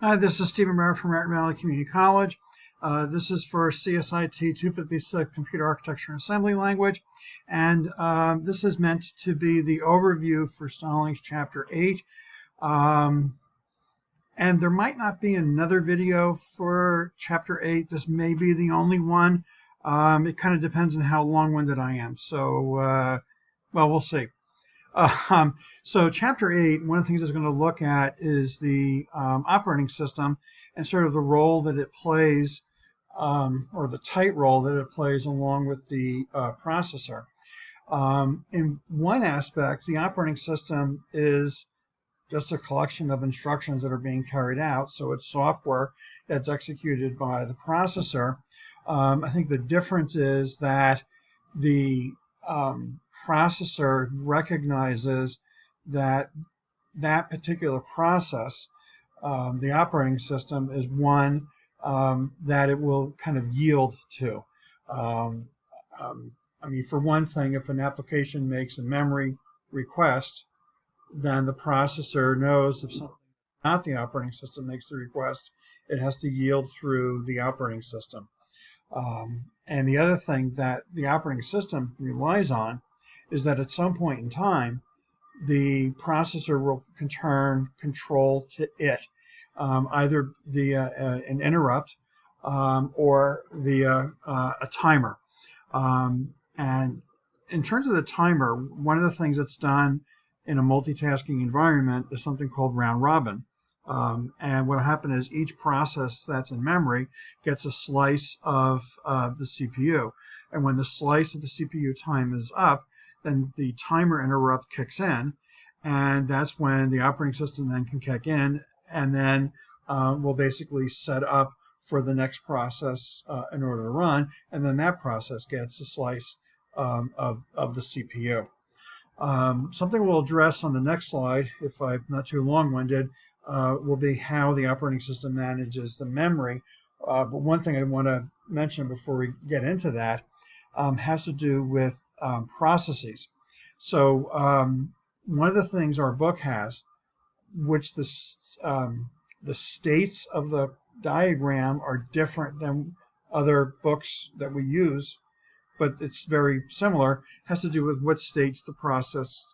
Hi, this is Stephen Merritt from Merritt Valley Community College. This is for CSIT 256 Computer Architecture and Assembly Language, and this is meant to be the overview for Stallings Chapter 8. And there might not be another video for Chapter 8. This may be the only one. It kind of depends on how long-winded I am. So, well, we'll see. So Chapter 8, one of the things it's going to look at is the operating system and sort of the role that it plays, or the tight role that it plays along with the processor. In one aspect, the operating system is just a collection of instructions that are being carried out, so it's software that's executed by the processor. I think the difference is that the processor recognizes that that particular process, the operating system, is one that it will kind of yield to. I mean, for one thing, if an application makes a memory request, then the processor knows if something not the operating system makes the request, it has to yield through the operating system. And the other thing that the operating system relies on is that at some point in time, the processor will return control to it, either via an interrupt or via a timer. And in terms of the timer, one of the things that's done in a multitasking environment is something called round robin. And what will happen is each process that's in memory gets a slice of the CPU. And when the slice of the CPU time is up, then the timer interrupt kicks in. And that's when the operating system then can kick in and then will basically set up for the next process in order to run. And then that process gets a slice of the CPU. Something we'll address on the next slide, if I'm not too long-winded, will be how the operating system manages the memory. But one thing I want to mention before we get into that has to do with processes. So one of the things our book has, which the states of the diagram are different than other books that we use, but it's very similar, has to do with what states the process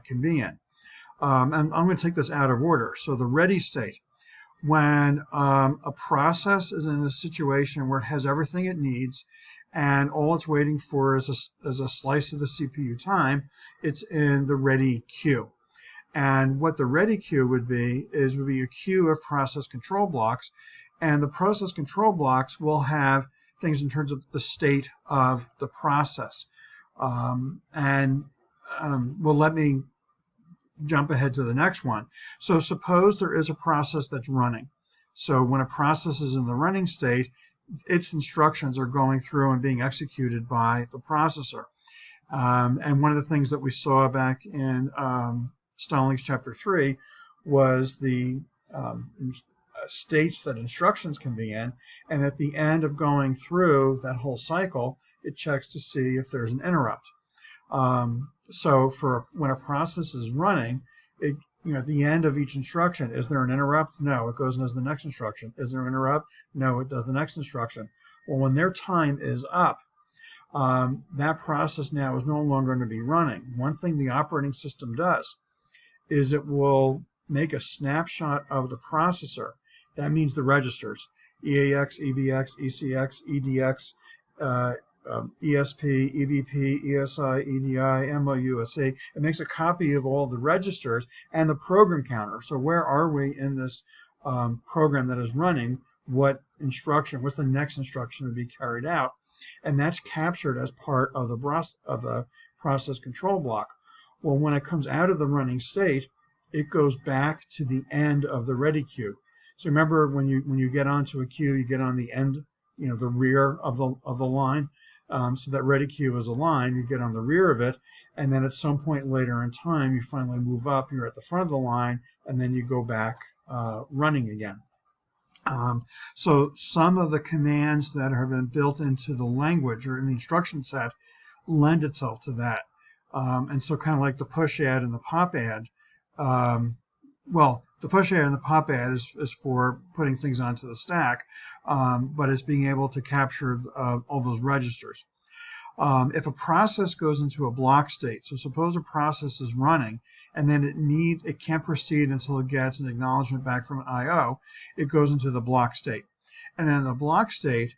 can be in. And I'm going to take this out of order. So the ready state, when a process is in a situation where it has everything it needs and all it's waiting for is a slice of the CPU time, it's in the ready queue. And what the ready queue would be a queue of process control blocks, and the process control blocks will have things in terms of the state of the process. Well, let me jump ahead to the next one. So suppose there is a process that's running. So when a process is in the running state, its instructions are going through and being executed by the processor. And one of the things that we saw back in Stallings Chapter 3 was the states that instructions can be in, and at the end of going through that whole cycle, it checks to see if there's an interrupt. So for when a process is running, at the end of each instruction, is there an interrupt? No, it goes and does the next instruction. Is there an interrupt? No, it does the next instruction. Well, when their time is up, that process now is no longer going to be running. One thing the operating system does is it will make a snapshot of the processor. That means the registers, EAX, EBX, ECX, EDX, ESP, EBP, ESI, EDI, MOUSE. It makes a copy of all the registers and the program counter. So where are we in this program that is running? What instruction, what's the next instruction to be carried out? And that's captured as part of the process control block. Well, when it comes out of the running state, it goes back to the end of the ready queue. So remember, when you get onto a queue, you get on the end, the rear of the line. So that ready queue is a line. You get on the rear of it, and then at some point later in time, you finally move up. You're at the front of the line, and then you go back running again. So some of the commands that have been built into the language or in the instruction set lend itself to that. And so kind of like the push add and the pop add, well, the push add and the pop add is for putting things onto the stack, but it's being able to capture all those registers. If a process goes into a block state, so suppose a process is running and then it can't proceed until it gets an acknowledgement back from an I/O, it goes into the block state. And then the block state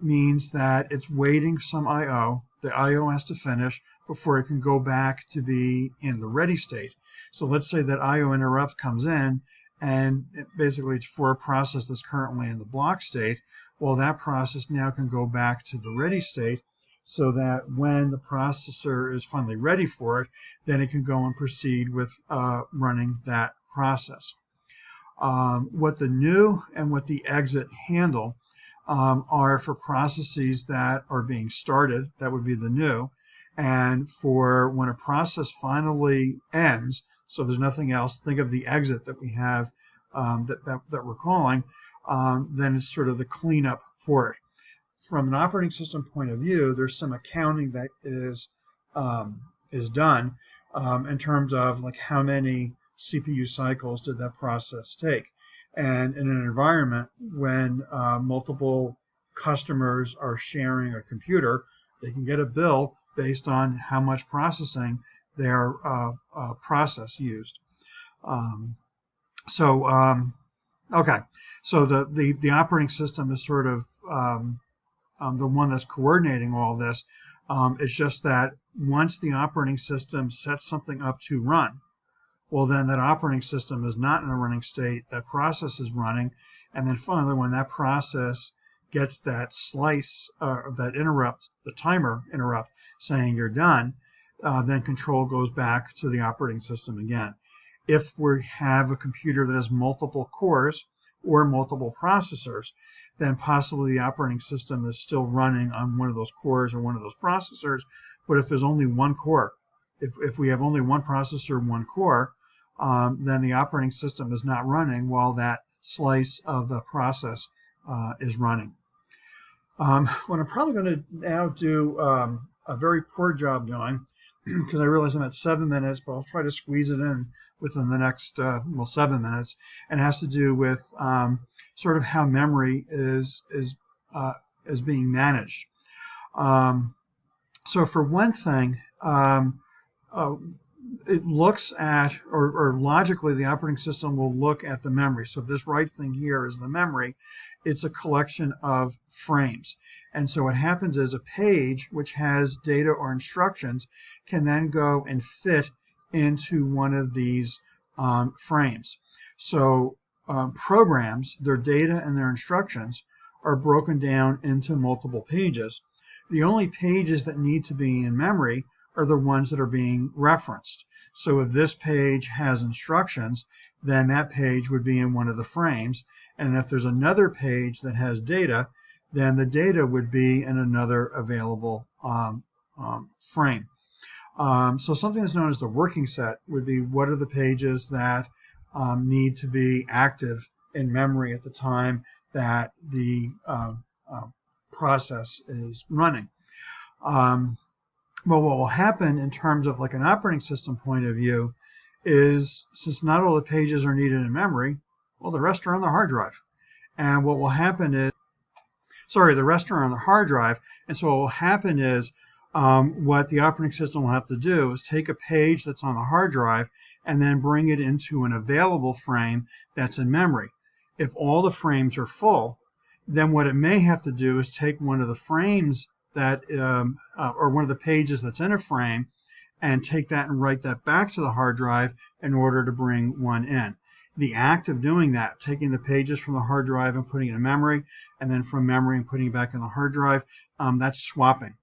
means that it's waiting some I/O. The I/O has to finish before it can go back to be in the ready state. So let's say that I/O interrupt comes in, and basically it's for a process that's currently in the block state. Well, that process now can go back to the ready state, so that when the processor is finally ready for it, then it can go and proceed with running that process. What the new and what the exit handle are for processes that are being started, that would be the new, and for when a process finally ends, so there's nothing else, think of the exit that we have that we're calling, then it's sort of the cleanup for it. From an operating system point of view, there's some accounting that is done in terms of like how many CPU cycles did that process take. And in an environment when multiple customers are sharing a computer, they can get a bill based on how much processing their process used. Okay, so the operating system is sort of the one that's coordinating all this. It's just that once the operating system sets something up to run, well, then that operating system is not in a running state. That process is running, and then finally, when that process gets that slice, that interrupt, the timer interrupt, saying you're done, then control goes back to the operating system again. If we have a computer that has multiple cores or multiple processors, then possibly the operating system is still running on one of those cores or one of those processors. But if there's only one core, if we have only one processor, one core, then the operating system is not running while that slice of the process is running. What I'm probably going to now do a very poor job doing, because I realize I'm at 7 minutes, but I'll try to squeeze it in within the next 7 minutes, and it has to do with sort of how memory is being managed. So for one thing, it looks at, or logically, the operating system will look at the memory. So if this right thing here is the memory, it's a collection of frames. And so what happens is a page which has data or instructions can then go and fit into one of these frames. So programs, their data and their instructions are broken down into multiple pages. The only pages that need to be in memory are the ones that are being referenced. So if this page has instructions, then that page would be in one of the frames. And if there's another page that has data, then the data would be in another available frame. So something that's known as the working set would be what are the pages that need to be active in memory at the time that the process is running. Well, what will happen in terms of like an operating system point of view is, since not all the pages are needed in memory, well, the rest are on the hard drive. And what will happen is, the rest are on the hard drive. And so what will happen is, what the operating system will have to do is take a page that's on the hard drive and then bring it into an available frame that's in memory. If all the frames are full, then what it may have to do is take one of the frames that, or one of the pages that's in a frame, and take that and write that back to the hard drive in order to bring one in. The act of doing that, taking the pages from the hard drive and putting it in memory, and then from memory and putting it back in the hard drive, that's swapping.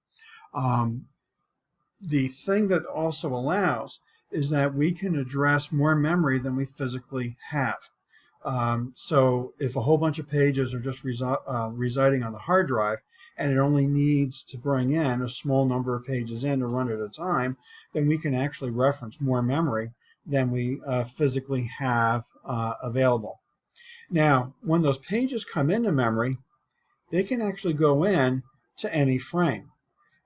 The thing that also allows is that we can address more memory than we physically have. So if a whole bunch of pages are just residing on the hard drive, and it only needs to bring in a small number of pages in to run at a time, then we can actually reference more memory than we physically have available. Now, when those pages come into memory, they can actually go in to any frame.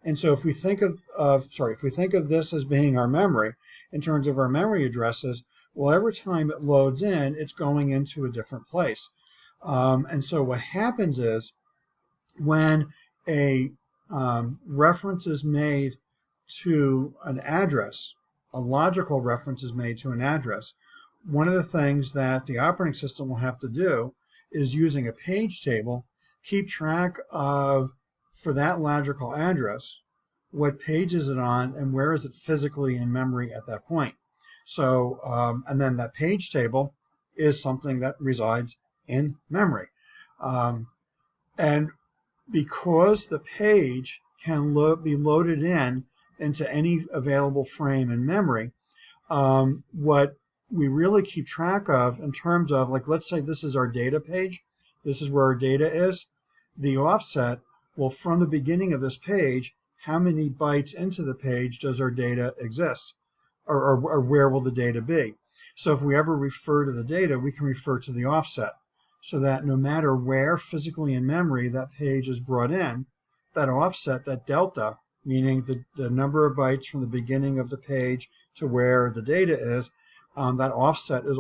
And so if we think of this as being our memory, in terms of our memory addresses, Well, every time it loads in, it's going into a different place. And so what happens is when a reference is made to an address, a logical reference is made to an address, one of the things that the operating system will have to do is, using a page table, keep track of, for that logical address, what page is it on and where is it physically in memory at that point. So, and then that page table is something that resides in memory. And because the page can be loaded into any available frame in memory, what we really keep track of in terms of, like, let's say this is our data page, this is where our data is, the offset will, from the beginning of this page, how many bytes into the page does our data exist, or where will the data be? So if we ever refer to the data, we can refer to the offset, so that no matter where physically in memory that page is brought in, that offset, that delta, meaning the number of bytes from the beginning of the page to where the data is, that offset is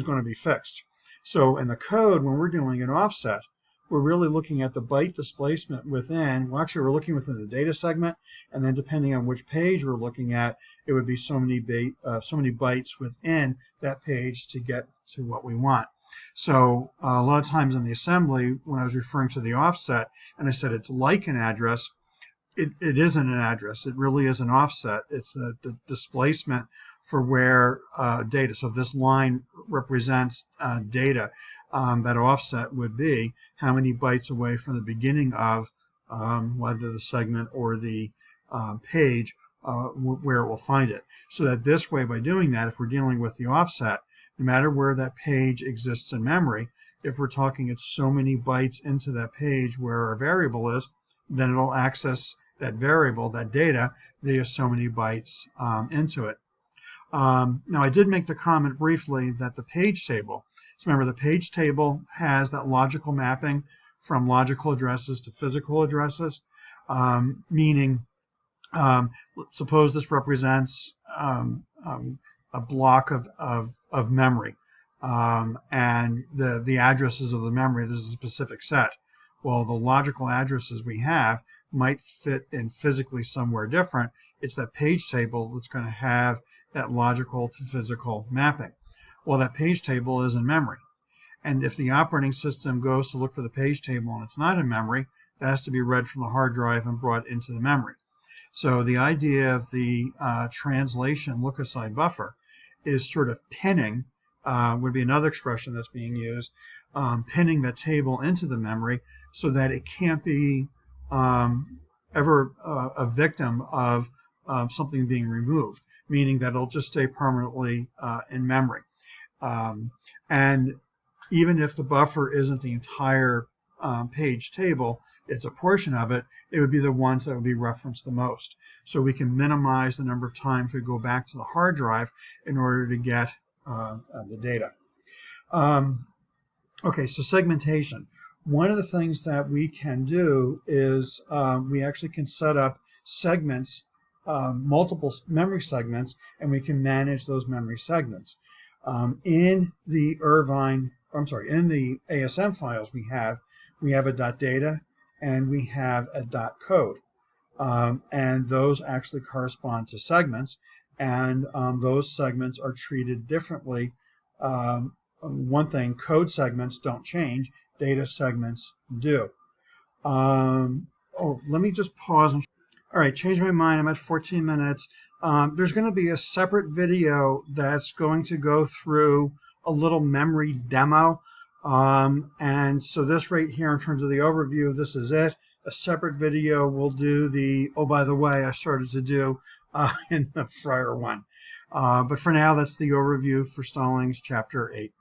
going to be fixed. So in the code, when we're doing an offset, we're really looking at the byte displacement within, well, actually we're looking within the data segment, and then depending on which page we're looking at, it would be so many bytes within that page to get to what we want. So a lot of times in the assembly, when I was referring to the offset, and I said it's like an address, it isn't an address. It really is an offset. It's the displacement for where data. So if this line represents data, that offset would be how many bytes away from the beginning of whether the segment or the page where it will find it. So that this way, by doing that, if we're dealing with the offset, no matter where that page exists in memory, if we're talking it's so many bytes into that page where our variable is, then it'll access that variable, that data, via so many bytes into it. Now, I did make the comment briefly that the page table, so remember the page table has that logical mapping from logical addresses to physical addresses, meaning suppose this represents a block of memory, and the addresses of the memory, there's a specific set. Well, the logical addresses we have might fit in physically somewhere different. It's that page table that's going to have that logical to physical mapping. Well, that page table is in memory. And if the operating system goes to look for the page table and it's not in memory, that has to be read from the hard drive and brought into the memory. So the idea of the translation look-aside buffer is sort of pinning, would be another expression that's being used, pinning that table into the memory so that it can't be ever a victim of something being removed, meaning that it'll just stay permanently in memory. And even if the buffer isn't the entire page table, it's a portion of it, it would be the ones that would be referenced the most. So we can minimize the number of times we go back to the hard drive in order to get the data. Okay, so segmentation. One of the things that we can do is we actually can set up segments, multiple memory segments, and we can manage those memory segments. In the in the ASM files we have a .data and we have a .code, and those actually correspond to segments, and those segments are treated differently. One thing, code segments don't change, data segments do. Let me just pause. All right, change my mind. I'm at 14 minutes. There's going to be a separate video that's going to go through a little memory demo. And so this right here, in terms of the overview, this is it. A separate video will do the, oh, by the way, I started to do in the prior one. But for now, that's the overview for Stallings Chapter 8.